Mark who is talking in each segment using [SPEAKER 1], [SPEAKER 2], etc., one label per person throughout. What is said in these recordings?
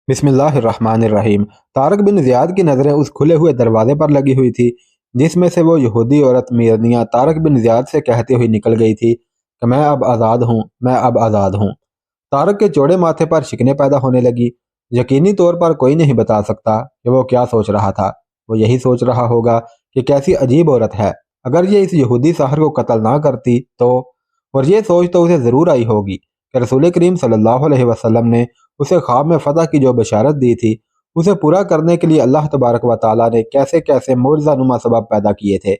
[SPEAKER 1] बिस्मिल्लाहिर्रहमानिर्रहीम। तारक बिन ज़ियाद की नज़रें उस खुले हुए दरवाजे पर लगी हुई थी जिसमें से वो यहूदी औरत मियाँ तारक बिन ज़ियाद से कहती हुई निकल गई थी कि मैं अब आज़ाद हूँ, मैं अब आज़ाद हूँ। तारक के चौड़े माथे पर शिकने पैदा होने लगी। यकीनी तौर पर कोई नहीं बता सकता कि वो क्या सोच रहा था। वो यही सोच रहा होगा कि कैसी अजीब औरत है, अगर ये इस यहूदी साहर को कत्ल ना करती तो। और ये सोच तो उसे ज़रूर आई होगी कि रसूल करीम सल्लल्लाहु अलैहि वसल्लम ने उसे ख्वाब में फ़तह की जो बशारत दी थी, उसे पूरा करने के लिए अल्लाह तबारक व तआला ने कैसे कैसे मोअज़्ज़ानुमा सबब पैदा किए थे।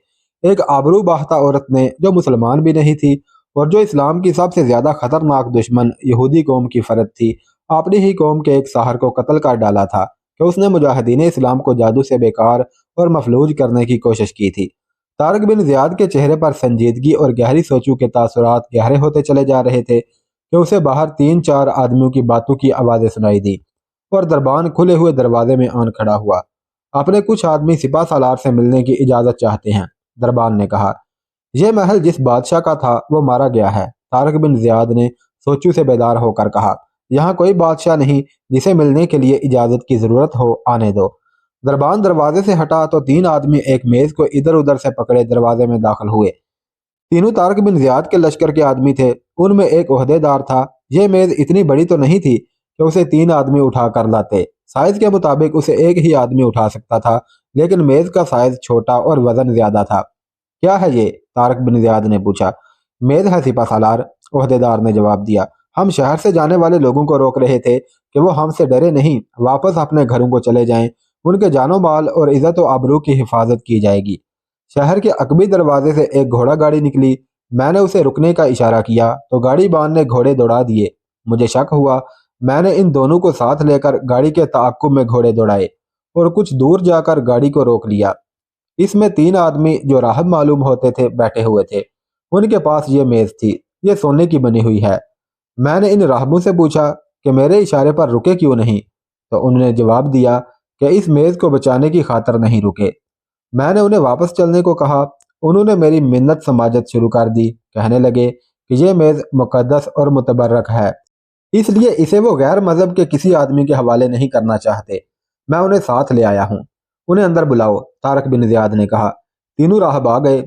[SPEAKER 1] एक आबरू बाख्ता औरत ने, जो मुसलमान भी नहीं थी और जो इस्लाम की सबसे ज़्यादा ख़तरनाक दुश्मन यहूदी कौम की फ़र्द थी, अपनी ही कौम के एक साहर को कत्ल कर डाला था कि उसने मुजाहिदीन इस्लाम को जादू से बेकार और मफलूज करने की कोशिश की थी। तारक बिन ज़ियाद के चेहरे पर संजीदगी और गहरी सोचों के तासुरात गहरे होते चले जा रहे थे कि उसे बाहर 3-4 आदमियों की बातों की आवाज़ें सुनाई दी और दरबान खुले हुए दरवाजे में आन खड़ा हुआ। अपने कुछ आदमी सिपा सालार से मिलने की इजाज़त चाहते हैं, दरबान ने कहा। यह महल जिस बादशाह का था वो मारा गया है, तारक बिन ज़ियाद ने सोचों से बेदार होकर कहा। यहाँ कोई बादशाह नहीं जिसे मिलने के लिए इजाज़त की ज़रूरत हो, आने दो। दरबान दरवाजे से हटा तो 3 आदमी एक मेज़ को इधर उधर से पकड़े दरवाजे में दाखिल हुए। तीनों तारक बिन ज़ियाद के लश्कर के आदमी थे। उनमें एक ओहदेदार था। यह मेज़ इतनी बड़ी तो नहीं थी कि उसे 3 आदमी उठा कर लाते। साइज़ के मुताबिक उसे एक ही आदमी उठा सकता था, लेकिन मेज़ का साइज़ छोटा और वज़न ज़्यादा था। क्या है ये? तारक बिन ज़ियाद ने पूछा। मेज़ है सिपा सालार, ओहदेदार ने जवाब दिया। हम शहर से जाने वाले लोगों को रोक रहे थे कि वो हमसे डरे नहीं, वापस अपने घरों को चले जाएं। उनके जानो माल और इज़्ज़त व आबरू की हिफाजत की जाएगी। शहर के अकबी दरवाजे से एक घोड़ा गाड़ी निकली। मैंने उसे रुकने का इशारा किया तो गाड़ी बान ने घोड़े दौड़ा दिए। मुझे शक हुआ। मैंने इन दोनों को साथ लेकर गाड़ी के ताक़ुब में घोड़े दौड़ाए और कुछ दूर जाकर गाड़ी को रोक लिया। इसमें 3 आदमी जो राहब मालूम होते थे बैठे हुए थे। उनके पास ये मेज़ थी। ये सोने की बनी हुई है। मैंने इन राहबों से पूछा कि मेरे इशारे पर रुके क्यों नहीं, तो उन्होंने जवाब दिया कि इस मेज़ को बचाने की खातिर नहीं रुके। मैंने उन्हें वापस चलने को कहा। उन्होंने मेरी मिन्नत समाजत शुरू कर दी। कहने लगे कि यह मेज़ मुकद्दस और मुतबर्रक है, इसलिए इसे वो गैर मज़हब के किसी आदमी के हवाले नहीं करना चाहते। मैं उन्हें साथ ले आया हूँ। उन्हें अंदर बुलाओ, तारक बिन ज़ियाद ने कहा। तीनों राहब आ गए।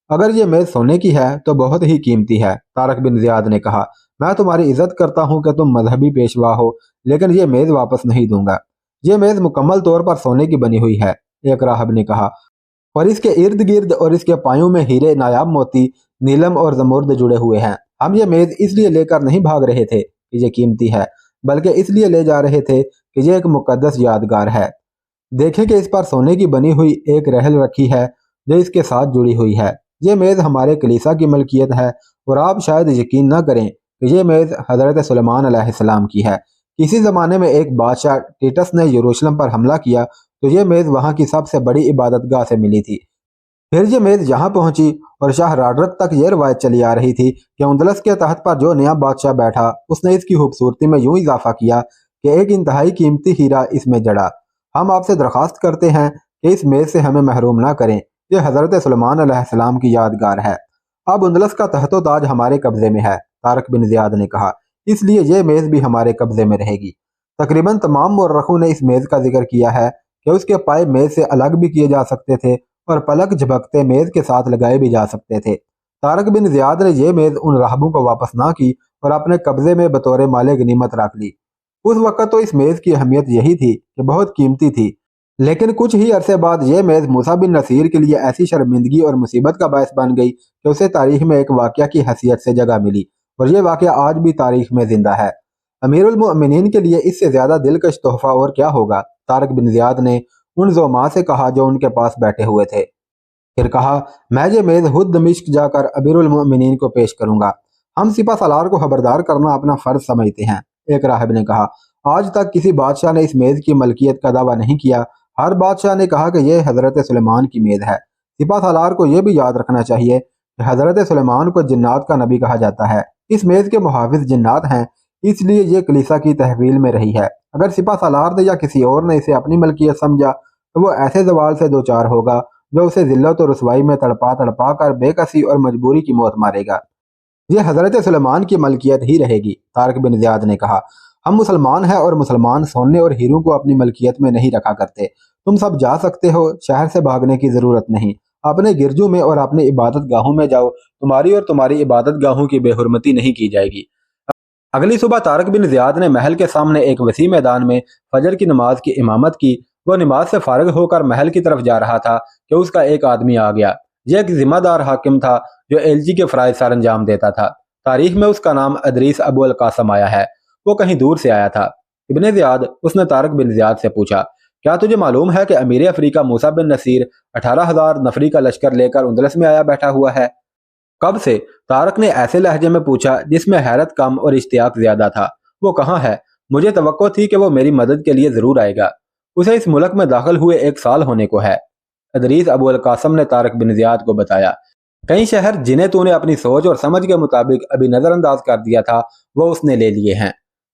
[SPEAKER 1] अगर ये मेज़ सोने की है तो बहुत ही कीमती है, तारक बिन ज़ियाद ने कहा। मैं तुम्हारी इज्जत करता हूँ कि तुम मजहबी पेशवा हो, लेकिन ये मेज़ वापस नहीं दूंगा। ये मेज़ मुकम्मल तौर पर सोने की बनी हुई है, एक राहब ने कहा, और इसके इर्द गिर्द और इसके पायों में हीरे, नायाब मोती, नीलम और जमुर्द जुड़े हुए हैं। हम ये मेज़ इसलिए लेकर नहीं भाग रहे थे कि ये कीमती है, बल्कि इसलिए ले जा रहे थे कि ये एक मुकद्दस यादगार है। देखें कि इस पर सोने की बनी हुई एक रहल रखी है जो इसके साथ जुड़ी हुई है। ये मेज़ हमारे कलीसा की मलकियत है और आप शायद यकीन न करें कि ये मेज़ हज़रत सुलेमान अलैहिस्सलाम की है। किसी ज़माने में एक बादशाह टीटस ने यरूशलेम पर हमला किया तो ये मेज़ वहाँ की सबसे बड़ी इबादतगाह से मिली थी। फिर ये मेज़ यहाँ पहुँची और शाह राडरक तक ये रवायत चली आ रही थी कि उंदलस के तहत पर जो नया बादशाह बैठा उसने इसकी खूबसूरती में यूं इजाफा किया कि एक इंतहाई कीमती हीरा इसमें जड़ा। हम आपसे दरख्वास्त करते हैं कि इस मेज़ से हमें महरूम ना करें। ये हज़रत सुलेमान अलैहिस्सलाम की यादगार है। अब उंदलस का तख्तो ताज हमारे कब्ज़े में है, तारक बिन ज़ियाद ने कहा, इसलिए ये मेज़ भी हमारे कब्ज़े में रहेगी। तकरीबन तमाम मुर्रखों ने इस मेज़ का जिक्र किया है कि उसके पाए मेज़ से अलग भी किए जा सकते थे और पलक झपकते मेज़ के साथ लगाए भी जा सकते थे। तारक बिन ज़ियाद ने यह मेज़ उन राहबों को वापस ना की और अपने कब्ज़े में बतौर माले गनीमत रख ली। उस वक़्त तो इस मेज़ की अहमियत यही थी कि बहुत कीमती थी, लेकिन कुछ ही अरसे बाद यह मेज़ मूसा बिन नसीर के लिए ऐसी शर्मिंदगी और मुसीबत का बायस बन गई कि उसे तारीख में एक वाक़या की हैसियत से जगह मिली और यह वाक़या आज भी तारीख में जिंदा है। अमीरुल मोमिनीन के लिए इससे ज़्यादा दिलकश तोहफ़ा और क्या होगा, तारक बिन ज़ियाद ने उन ज़ोमा से कहा जो उनके पास बैठे हुए थे। फिर कहा, मैं ये मेज़ खुद दमिश्क जाकर अमीरुल मोमिनीन को पेश करूंगा। हम सिपा सलार को खबरदार करना अपना फ़र्ज समझते हैं, एक राहिब ने कहा। आज तक किसी बादशाह ने इस मेज़ की मलकियत का दावा नहीं किया। हर बादशाह ने कहा कि यह हज़रत सुलेमान की मेज़ है। सिपा सलार को यह भी याद रखना चाहिए कि हज़रत सुलेमान को जिन्नात का नबी कहा जाता है। इस मेज़ के मुहाफिज जिन्नात हैं, इसलिए ये कलीसा की तहवील में रही है। अगर सिपा सलार ने या किसी और ने इसे अपनी मलकियत समझा तो वो ऐसे जवाल से दो चार होगा जो उसे जिल्लत और रुसवाई में तड़पा तड़पा कर बेकसी और मजबूरी की मौत मारेगा। ये हज़रत सुलेमान की मलकियत ही रहेगी, तारक बिन ज़ियाद ने कहा। ہم مسلمان ہیں اور مسلمان سونے اور ہیروں کو اپنی ملکیت میں نہیں رکھا کرتے۔ تم سب جا سکتے ہو، شہر سے بھاگنے کی ضرورت نہیں۔ اپنے گرجوں میں اور اپنی عبادت گاہوں میں جاؤ، تمہاری اور تمہاری عبادت گاہوں کی بے حرمتی نہیں کی جائے گی۔ اگلی صبح طارق بن زیاد نے محل کے سامنے ایک وسیع میدان میں فجر کی نماز کی امامت کی۔ وہ نماز سے فارغ ہو کر محل کی طرف جا رہا تھا کہ اس کا ایک آدمی آ گیا۔ یہ ایک ذمہ دار حاکم تھا جو ایلچی کے فرائض سر انجام دیتا تھا۔ تاریخ میں اس کا نام ادریس ابو القاسم آیا ہے۔ وہ کہیں دور سے آیا تھا۔ ابن زیاد، اس نے طارق بن زیاد سے پوچھا، کیا تجھے معلوم ہے کہ امیر افریقہ موسیٰ بن نصیر 18,000 نفری کا لشکر لے کر اندلس میں آیا بیٹھا ہوا ہے؟ کب سے؟ طارق نے ایسے لہجے میں پوچھا جس میں حیرت کم اور اشتیاق زیادہ تھا۔ وہ کہاں ہے؟ مجھے توقع تھی کہ وہ میری مدد کے لیے ضرور آئے گا۔ اسے اس ملک میں داخل ہوئے 1 سال ہونے کو ہے۔ ادریس ابو القاسم نے طارق بن زیاد کو بتایا، کئی شہر جنہیں تو نے اپنی سوچ اور سمجھ کے مطابق ابھی نظر انداز کر دیا تھا، وہ اس نے لے لیے ہیں۔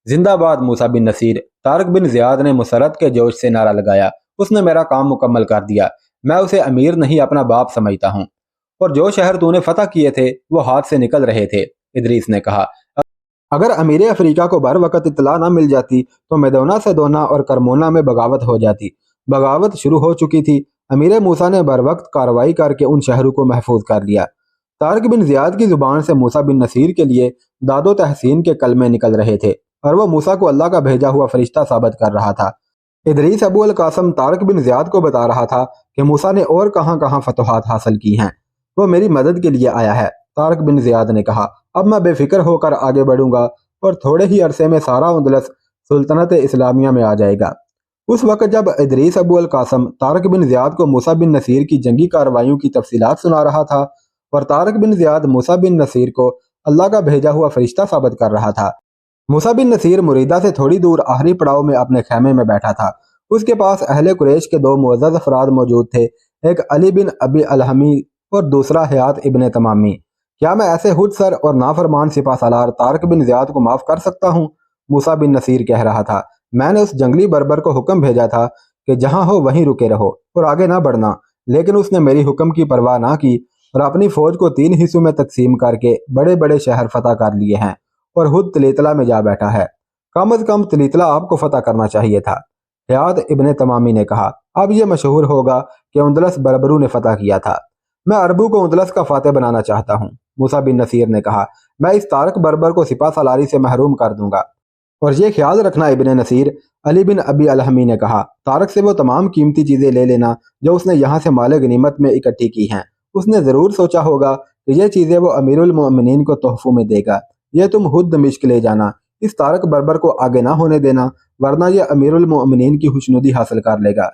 [SPEAKER 1] زندہ باد موسیٰ بن نصیر! طارق بن زیاد نے مسرت کے جوش سے نعرہ لگایا۔ اس نے میرا کام مکمل کر دیا۔ میں اسے امیر نہیں اپنا باپ سمجھتا ہوں۔ اور جو شہر تو نے فتح کیے تھے وہ ہاتھ سے نکل رہے تھے۔ ادریس نے کہا، اگر امیر افریقہ کو بر وقت اطلاع نہ مل جاتی تو میدونا سیدونا اور کرمونا میں بغاوت ہو جاتی۔ بغاوت شروع ہو چکی تھی۔ امیر موسیٰ نے بر وقت کارروائی کر کے ان شہروں کو محفوظ کر لیا۔ طارق بن زیاد کی زبان سے موسیٰ بن نصیر کے لیے داد و تحسین کے کلمے نکل رہے تھے اور وہ موسیٰ کو اللہ کا بھیجا ہوا فرشتہ ثابت کر رہا تھا۔ ادریس ابو القاسم طارق بن زیاد کو بتا رہا تھا کہ موسیٰ نے اور کہاں کہاں فتوحات حاصل کی ہیں۔ وہ میری مدد کے لیے آیا ہے۔ طارق بن زیاد نے کہا، اب میں بے فکر ہو کر آگے بڑھوں گا اور تھوڑے ہی عرصے میں سارا اندلس سلطنت اسلامیہ میں آ جائے گا۔ اس وقت جب ادریس ابو القاسم طارق بن زیاد کو موسیٰ بن نصیر کی جنگی کارروائیوں کی تفصیلات سنا رہا تھا اور طارق بن زیاد موسیٰ بن نصیر کو اللہ کا بھیجا ہوا فرشتہ ثابت کر رہا تھا، موسیٰ بن نصیر مریدہ سے تھوڑی دور آخری پڑاؤ میں اپنے خیمے میں بیٹھا تھا۔ اس کے پاس اہل قریش کے 2 معزز افراد موجود تھے، ایک علی بن ابی الحمی اور دوسرا حیات ابن تمامی۔ کیا میں ایسے خود سر اور نافرمان سپہ سالار طارق بن زیاد کو معاف کر سکتا ہوں؟ موسیٰ بن نصیر کہہ رہا تھا، میں نے اس جنگلی بربر کو حکم بھیجا تھا کہ جہاں ہو وہیں رکے رہو اور آگے نہ بڑھنا، لیکن اس نے میری حکم کی پرواہ نہ کی اور اپنی فوج کو 3 حصوں میں تقسیم کر کے بڑے بڑے شہر فتح کر لیے ہیں اور خود تلیتلا میں جا بیٹھا ہے۔ کم از کم تلیتلا آپ کو فتح کرنا چاہیے تھا۔ حیات ابن تمامی نے کہا، اب یہ مشہور ہوگا کہ اندلس بربروں نے فتح کیا تھا۔ میں عربوں کو اندلس کا فاتح بنانا چاہتا ہوں۔ موسیٰ بن نصیر نے کہا، میں اس طارق بربر کو سپہ سالاری سے محروم کر دوں گا۔ اور یہ خیال رکھنا ابن نصیر، علی بن ابی الحمی نے کہا، طارق سے وہ تمام قیمتی چیزیں لے لینا جو اس نے یہاں سے مال غنیمت میں اکٹھی کی ہیں۔ اس نے ضرور سوچا ہوگا کہ یہ چیزیں وہ امیر المؤمنین کو تحفوں میں دے گا۔ یہ تم خود دمشق لے جانا، اس طارق بربر کو آگے نہ ہونے دینا، ورنہ یہ امیر المؤمنین کی خوشنودی حاصل کر لے گا۔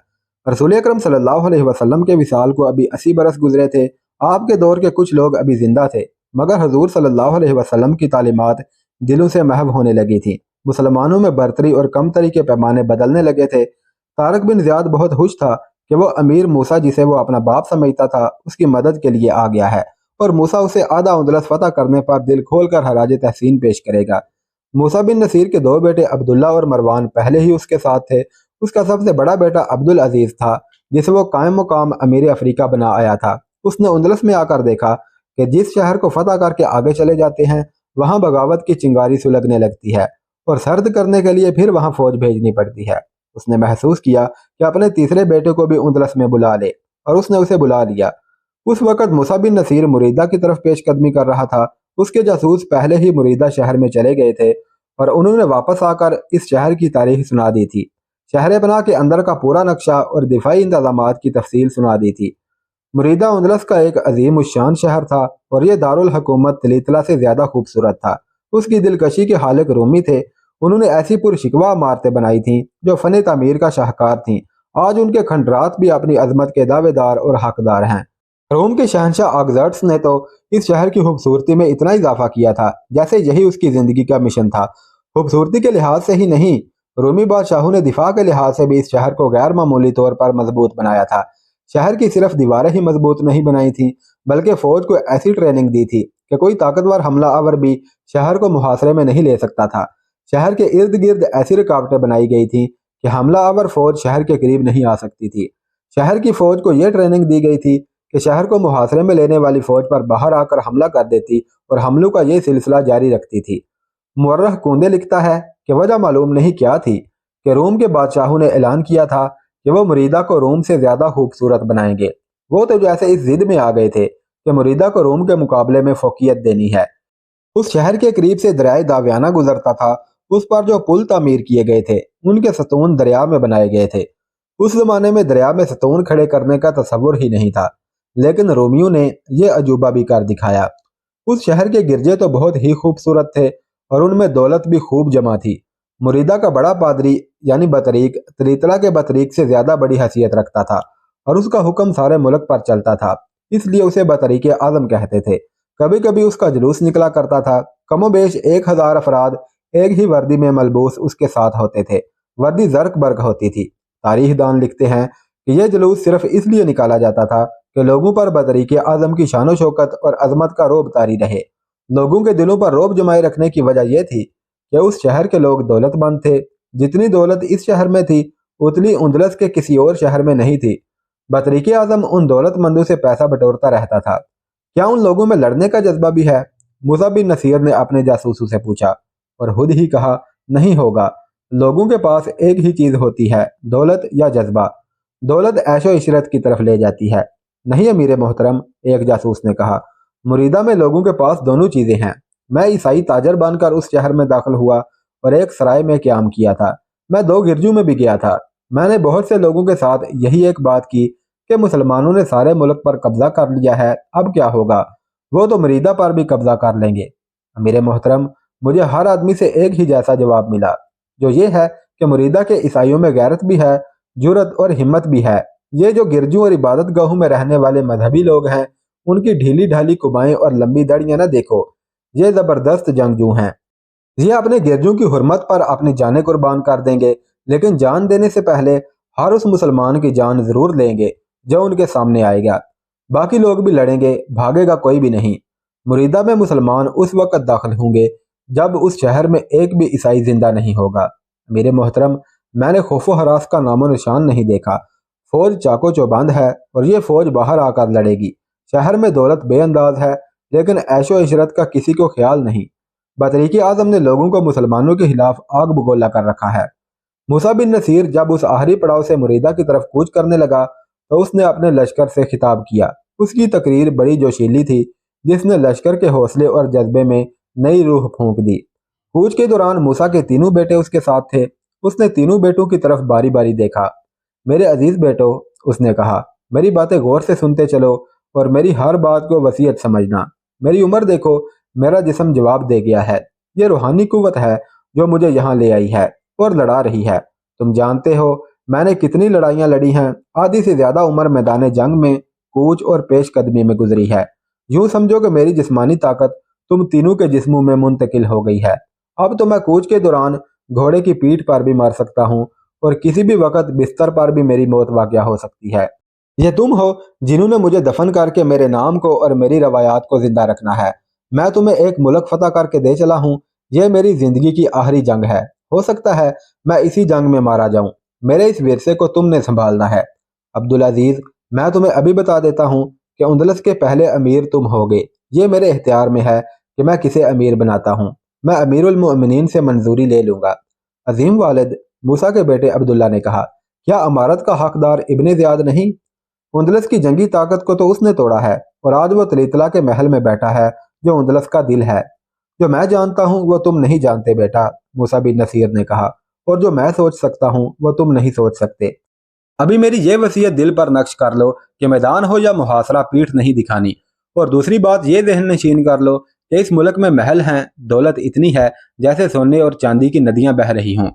[SPEAKER 1] رسول اکرم صلی اللہ علیہ وسلم کے وصال کو ابھی 80 برس گزرے تھے۔ آپ کے دور کے کچھ لوگ ابھی زندہ تھے، مگر حضور صلی اللہ علیہ وسلم کی تعلیمات دلوں سے محو ہونے لگی تھیں۔ مسلمانوں میں برتری اور کمتری کے پیمانے بدلنے لگے تھے۔ طارق بن زیاد بہت خوش تھا کہ وہ امیر موسیٰ جسے وہ اپنا باپ سمجھتا تھا اس کی مدد کے لیے آ گیا ہے اور موسیٰ اسے آدھا اندلس فتح کرنے پر دل کھول کر خراج تحسین پیش کرے گا۔ موسیٰ بن نصیر کے 2 بیٹے عبداللہ اور مروان پہلے ہی اس کے ساتھ تھے۔ اس کا سب سے بڑا بیٹا عبدالعزیز تھا جسے وہ قائم مقام امیر افریقہ بنا آیا تھا۔ اس نے اندلس میں آ کر دیکھا کہ جس شہر کو فتح کر کے آگے چلے جاتے ہیں وہاں بغاوت کی چنگاری سلگنے لگتی ہے اور سرد کرنے کے لیے پھر وہاں فوج بھیجنی پڑتی ہے۔ اس نے محسوس کیا کہ اپنے تیسرے بیٹے کو بھی اندلس میں بلا لے، اور اس نے اسے بلا لیا۔ اس وقت موسیٰ بن نصیر مریدہ کی طرف پیش قدمی کر رہا تھا۔ اس کے جاسوس پہلے ہی مریدہ شہر میں چلے گئے تھے اور انہوں نے واپس آ کر اس شہر کی تاریخ سنا دی تھی۔ شہر پناہ کے اندر کا پورا نقشہ اور دفاعی انتظامات کی تفصیل سنا دی تھی۔ مریدہ اندلس کا ایک عظیم الشان شہر تھا اور یہ دارالحکومت تلیتلا سے زیادہ خوبصورت تھا۔ اس کی دلکشی کے خالق رومی تھے۔ انہوں نے ایسی پرشکوہ عمارتیں بنائی تھیں جو فن تعمیر کا شاہکار تھیں۔ آج ان کے کھنڈرات بھی اپنی عظمت کے دعوے دار اور حقدار ہیں۔ روم کے شہنشاہ آگزرٹس نے تو اس شہر کی خوبصورتی میں اتنا اضافہ کیا تھا جیسے یہی اس کی زندگی کا مشن تھا۔ خوبصورتی کے لحاظ سے ہی نہیں، رومی بادشاہوں نے دفاع کے لحاظ سے بھی اس شہر کو غیر معمولی طور پر مضبوط بنایا تھا۔ شہر کی صرف دیواریں ہی مضبوط نہیں بنائی تھیں بلکہ فوج کو ایسی ٹریننگ دی تھی کہ کوئی طاقتور حملہ آور بھی شہر کو محاصرے میں نہیں لے سکتا تھا۔ شہر کے ارد گرد ایسی رکاوٹیں بنائی گئی تھیں کہ حملہ آور فوج شہر کے قریب نہیں آ سکتی تھی۔ شہر کی فوج کو یہ ٹریننگ دی گئی تھی کہ شہر کو محاصرے میں لینے والی فوج پر باہر آ کر حملہ کر دیتی اور حملوں کا یہ سلسلہ جاری رکھتی تھی۔ مورخ کوندے لکھتا ہے، کہ वजह मालूम नहीं क्या थी कि रोम के बादशाहों ने ऐलान किया था कि वो मुरीदा को रोम से ज़्यादा खूबसूरत बनाएंगे। वो तो जैसे इस जिद में आ गए थे कि मुरीदा को रोम के मुकाबले में फोकियत देनी है। उस शहर के करीब से दरियाए दावियाना गुजरता था। उस पर जो पुल तामीर किए गए थे उनके सतून दरिया में बनाए गए थे। उस जमाने में दरिया में सतून खड़े करने का तसव्वुर ही नहीं था, लेकिन रोमियों ने यह अजूबा भी कर दिखाया। उस शहर के गिरजे तो बहुत ही खूबसूरत थे और उनमें दौलत भी खूब जमा थी। मुरीदा का बड़ा पादरी यानी बतरीक तरीतला के बतरीक से ज्यादा बड़ी हैसियत रखता था और उसका हुक्म सारे मुल्क पर चलता था, इसलिए उसे बतरीक आजम कहते थे। कभी कभी उसका जुलूस निकला करता था। कमोबेश 1000 अफराद एक ही वर्दी में मलबूस उसके साथ होते थे। वर्दी जर्क बर्क होती थी। तारीख दान लिखते हैं कि यह जुलूस सिर्फ इसलिए निकाला जाता था कि लोगों पर बतरीक आजम की शानो शौकत और अजमत का रोब तारी रहे। लोगों के दिलों पर रोब जमाए रखने की वजह यह थी कि उस शहर के लोग दौलतमंद थे। जितनी दौलत इस शहर में थी उतनी उंदलस के किसी और शहर में नहीं थी। बतरीक आजम उन दौलतमंदों से पैसा बटोरता रहता था। क्या उन लोगों में लड़ने का जज्बा भी है? मूसा बिन नसीर ने अपने जासूसों से पूछा और खुद ही कहा, नहीं होगा। लोगों के पास एक ही चीज होती है, दौलत या जज्बा। दौलत ऐशो इशरत की तरफ ले जाती है। नहीं अमीर मोहतरम, एक जासूस ने कहा, मुरीदा में लोगों के पास दोनों चीजें हैं। मैं ईसाई ताजर बनकर उस शहर में दाखिल हुआ और एक सराय में क्याम किया था। मैं 2 गिरजों में भी गया था। मैंने बहुत से लोगों के साथ यही एक बात की कि मुसलमानों ने सारे मुल्क पर कब्जा कर लिया है, अब क्या होगा? वो तो मुरीदा पर भी कब्जा कर लेंगे। अमीर मोहतरम, मुझे हर आदमी से एक ही जैसा जवाब मिला, जो ये है कि मुरीदा के ईसाइयों में गैरत भी है, जुरत और हिम्मत भी है। ये जो गिरजों और इबादत गाहों में रहने वाले मजहबी लोग हैं, उनकी ढीली ढाली कुबाएं और लंबी दाढ़ियां ना देखो। ये जबरदस्त जंगजू हैं। ये अपने गिरजों की हुर्मत पर अपनी जानें कुर्बान कर देंगे, लेकिन जान देने से पहले हर उस मुसलमान की जान जरूर लेंगे जो उनके सामने आएगा। बाकी लोग भी लड़ेंगे, भागेगा कोई भी नहीं। मुरीदा में मुसलमान उस वक्त दाखिल होंगे जब उस शहर में एक भी ईसाई जिंदा नहीं होगा। मेरे मोहतरम, मैंने खौफो हरास का नामो निशान नहीं देखा। फौज चाको चौबंद है और ये फौज बाहर आकर लड़ेगी। शहर में दौलत बेअंदाज है, लेकिन ऐशो इशरत का किसी को ख्याल नहीं। बतरीक आजम ने लोगों को मुसलमानों के खिलाफ आग बगोला कर रखा है। मूसा बिन नसीर जब उस आखिरी पड़ाव से मुरीदा की तरफ कूच करने लगा तो उसने अपने लश्कर से खिताब किया। उसकी तकरीर बड़ी जोशीली थी, जिसने लश्कर के हौसले और जज्बे में नई रूह फूंक दी। कूच के दौरान मूसा के तीनों बेटे उसके साथ थे। उसने तीनों बेटों की तरफ बारी बारी देखा। मेरे अजीज बेटो, उसने कहा, मेरी बातें गौर से सुनते चलो और मेरी हर बात को वसीयत समझना। मेरी उम्र देखो, मेरा जिस्म जवाब दे गया है। ये रूहानी कुव्वत है जो मुझे यहाँ ले आई है और लड़ा रही है। तुम जानते हो मैंने कितनी लड़ाइयाँ लड़ी हैं। आधी से ज्यादा उम्र मैदान जंग में, कूच और पेशकदमी में गुजरी है। यूं समझो कि मेरी जिस्मानी ताकत तुम तीनों के जिस्मों में मुंतकिल हो गई है। अब तो मैं कूच के दौरान घोड़े की पीठ पर भी मर सकता हूँ और किसी भी वक्त बिस्तर पर भी मेरी मौत वाक़या हो सकती है। ये तुम हो जिन्होंने मुझे दफन करके मेरे नाम को और मेरी रवायात को जिंदा रखना है। मैं तुम्हें एक मुल्क फतह करके दे चला हूँ। यह मेरी जिंदगी की आखिरी जंग है। हो सकता है मैं इसी जंग में मारा जाऊं। मेरे इस विरसे को तुमने संभालना है। अब्दुल अजीज, मैं तुम्हें अभी बता देता हूँ कि उंदलस के पहले अमीर तुम होगे। ये मेरे इख्तियार में है कि मैं किसे अमीर बनाता हूँ। मैं अमीरुल मोमिनीन से मंजूरी ले लूंगा। अजीम वालिद, मूसा के बेटे अब्दुल्ला ने कहा, क्या अमारत का हकदार इब्ने ज़ियाद नहीं? उंदलस की जंगी ताकत को तो उसने तोड़ा है और आज वो तलीतला के महल में बैठा है जो उंदलस का दिल है। जो मैं जानता हूँ वो तुम नहीं जानते बेटा, मूसा बिन नसीर ने कहा, और जो मैं सोच सकता हूँ वो तुम नहीं सोच सकते। अभी मेरी ये वसीयत दिल पर नक्श कर लो कि मैदान हो या मुहासरा, पीठ नहीं दिखानी। और दूसरी बात ये जहन नशीन कर लो कि इस मुल्क में महल हैं, दौलत इतनी है जैसे सोने और चांदी की नदियां बह रही हों।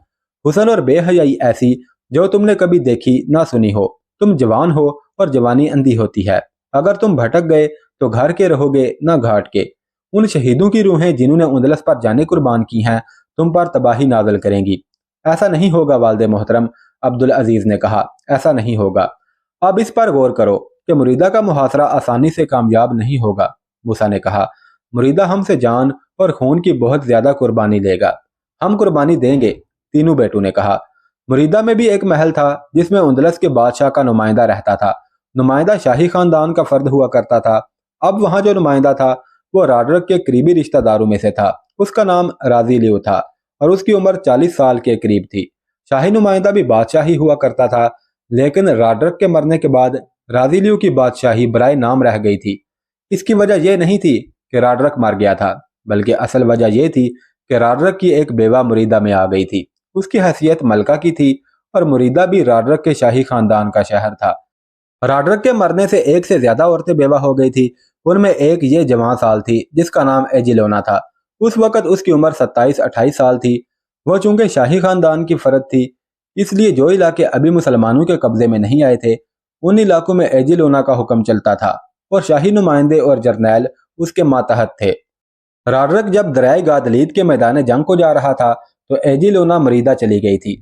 [SPEAKER 1] हुसन और बेहयाई ऐसी जो तुमने कभी देखी ना सुनी हो। तुम जवान हो और जवानी अंधी होती है। अगर तुम भटक गए तो घर के रहोगे ना घाट के। उन शहीदों की रूहें जिन्होंने उंदलस पर जाने कुर्बान की हैं तुम पर तबाही नाजल करेंगी। ऐसा नहीं होगा वालिद मोहतरम, अब्दुल अजीज ने कहा, ऐसा नहीं होगा। अब इस पर गौर करो कि मुरीदा का मुहासरा आसानी से कामयाब नहीं होगा। मूसा ने कहा, मुरीदा हमसे जान और खून की बहुत ज्यादा कुर्बानी लेगा। हम कुर्बानी देंगे, तीनों बेटों ने कहा। मुरीदा में भी एक महल था जिसमें उंदलस के बादशाह का नुमाइंदा रहता था। नुमाइंदा शाही खानदान का फर्द हुआ करता था। अब वहां जो नुमाइंदा था वो राडरक के करीबी रिश्तेदारों में से था। उसका नाम राजी लियो था اور اس کی عمر 40 سال کے قریب تھی۔ شاہی نمائندہ بھی بادشاہ ہی ہوا کرتا تھا، لیکن راڈرک کے مرنے کے بعد رازیلیو کی بادشاہی برائے نام رہ گئی تھی۔ اس کی وجہ یہ نہیں تھی کہ راڈرک مر گیا تھا، بلکہ اصل وجہ یہ تھی کہ راڈرک کی ایک بیوہ مریدہ میں آ گئی تھی۔ اس کی حیثیت ملکہ کی تھی اور مریدہ بھی راڈرک کے شاہی خاندان کا شہر تھا۔ راڈرک کے مرنے سے ایک سے زیادہ عورتیں بیوہ ہو گئی تھی۔ ان میں ایک یہ جوان سال تھی جس کا نام ایجیلونا تھا۔ اس وقت اس کی عمر 27-28 سال تھی۔ وہ چونکہ شاہی خاندان کی فرد تھی، اس لیے جو علاقے ابھی مسلمانوں کے قبضے میں نہیں آئے تھے ان علاقوں میں ایجیلونا کا حکم چلتا تھا اور شاہی نمائندے اور جرنیل اس کے ماتحت تھے۔ راڈرک جب دریائے گادلیت کے میدان جنگ کو جا رہا تھا تو ایجیلونا مریدہ چلی گئی تھی۔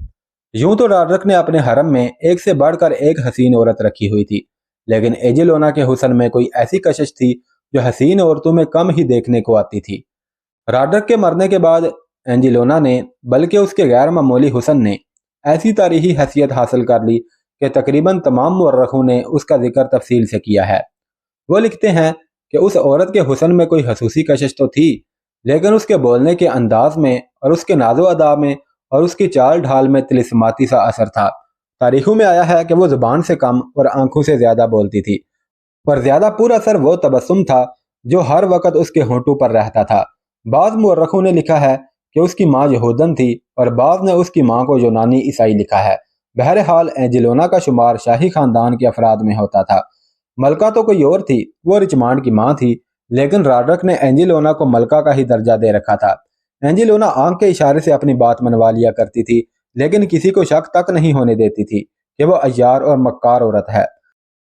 [SPEAKER 1] یوں تو راڈرک نے اپنے حرم میں ایک سے بڑھ کر ایک حسین عورت رکھی ہوئی تھی، لیکن ایجیلونا کے حسن میں کوئی ایسی کشش تھی جو حسین عورتوں میں کم ہی دیکھنے کو آتی تھی۔ راڈرک کے مرنے کے بعد ایجیلونا نے بلکہ اس کے غیر معمولی حسن نے ایسی تاریخی حیثیت حاصل کر لی کہ تقریباً تمام مورخوں نے اس کا ذکر تفصیل سے کیا ہے۔ وہ لکھتے ہیں کہ اس عورت کے حسن میں کوئی خصوصی کشش تو تھی، لیکن اس کے بولنے کے انداز میں اور اس کے ناز و ادا میں اور اس کی چال ڈھال میں طلسماتی سا اثر تھا۔ تاریخوں میں آیا ہے کہ وہ زبان سے کم اور آنکھوں سے زیادہ بولتی تھی، اور زیادہ پورا اثر وہ تبسم تھا جو ہر وقت اس کے ہونٹوں پر رہتا تھا۔ بعض مورخوں نے لکھا ہے کہ اس کی ماں یہودن تھی اور بعض نے اس کی ماں کو یونانی عیسائی لکھا ہے۔ بہرحال ایجیلونا کا شمار شاہی خاندان کے افراد میں ہوتا تھا۔ ملکہ تو کوئی اور تھی، وہ رچمانڈ کی ماں تھی، لیکن راڈرک نے ایجیلونا کو ملکہ کا ہی درجہ دے رکھا تھا۔ ایجیلونا آنکھ کے اشارے سے اپنی بات منوا لیا کرتی تھی، لیکن کسی کو شک تک نہیں ہونے دیتی تھی کہ وہ عیار اور مکار عورت ہے۔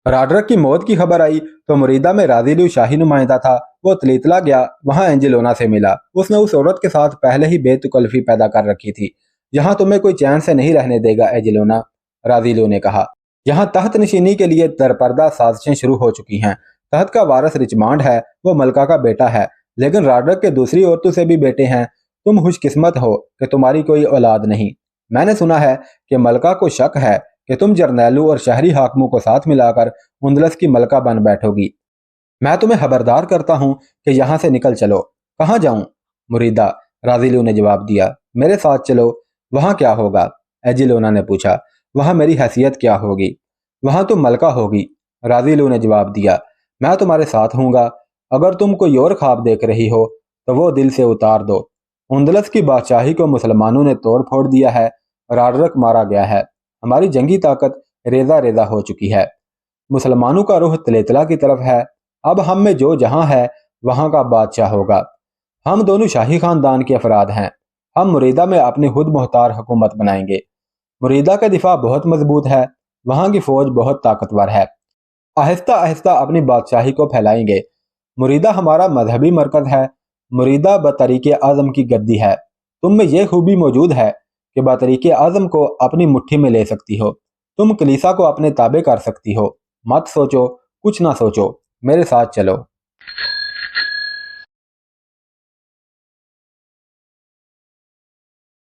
[SPEAKER 1] راڈرک کی موت کی خبر آئی تو مریدہ میں رازیلیو شاہی نمائندہ تھا۔ وہ تلیتلا گیا، وہاں ایجیلونا سے ملا۔ اس نے اس عورت کے ساتھ پہلے ہی بے تکلفی پیدا کر رکھی تھی۔ یہاں تمہیں کوئی چین سے نہیں رہنے دے گا ایجیلونا، رازیلیو نے کہا۔ یہاں تخت نشینی کے لیے درپردہ سازشیں شروع ہو چکی ہیں۔ تخت کا وارث رچمانڈ ہے، وہ ملکہ کا بیٹا ہے، لیکن راڈرک کے دوسری عورتوں سے بھی بیٹے ہیں۔ تم خوش قسمت ہو کہ تمہاری کوئی اولاد نہیں۔ میں نے سنا ہے کہ ملکہ کو شک ہے کہ تم جرنیلوں اور شہری حاکموں کو ساتھ ملا کر اندلس کی ملکہ بن بیٹھو گی۔ میں تمہیں خبردار کرتا ہوں کہ یہاں سے نکل چلو۔ کہاں جاؤں؟ مریدہ، رازیلیو نے جواب دیا۔ میرے ساتھ چلو۔ وہاں کیا ہوگا؟ ایجیلونا نے پوچھا۔ وہاں میری حیثیت کیا ہوگی؟ وہاں تم ملکہ ہوگی، رازیلیو نے جواب دیا۔ میں تمہارے ساتھ ہوں گا۔ اگر تم کوئی اور خواب دیکھ رہی ہو تو وہ دل سے اتار دو۔ اندلس کی بادشاہی کو مسلمانوں نے توڑ پھوڑ دیا ہے، راڈرک مارا گیا ہے، ہماری جنگی طاقت ریزہ ریزہ ہو چکی ہے، مسلمانوں کا رخ تلیتلا کی طرف ہے۔ اب ہم میں جو جہاں ہے وہاں کا بادشاہ ہوگا۔ ہم دونوں شاہی خاندان کے افراد ہیں۔ ہم مریدہ میں اپنی خود مختار حکومت بنائیں گے۔ مریدہ کا دفاع بہت مضبوط ہے، وہاں کی فوج بہت طاقتور ہے۔ آہستہ آہستہ اپنی بادشاہی کو پھیلائیں گے۔ مریدہ ہمارا مذہبی مرکز ہے۔ مریدہ بطریق اعظم کی گدی ہے۔ تم میں یہ خوبی موجود ہے کہ بطریق اعظم کو اپنی مٹھی میں لے سکتی ہو۔ تم کلیسا کو اپنے تابع کر سکتی ہو۔ مت سوچو، کچھ نہ سوچو، میرے ساتھ چلو۔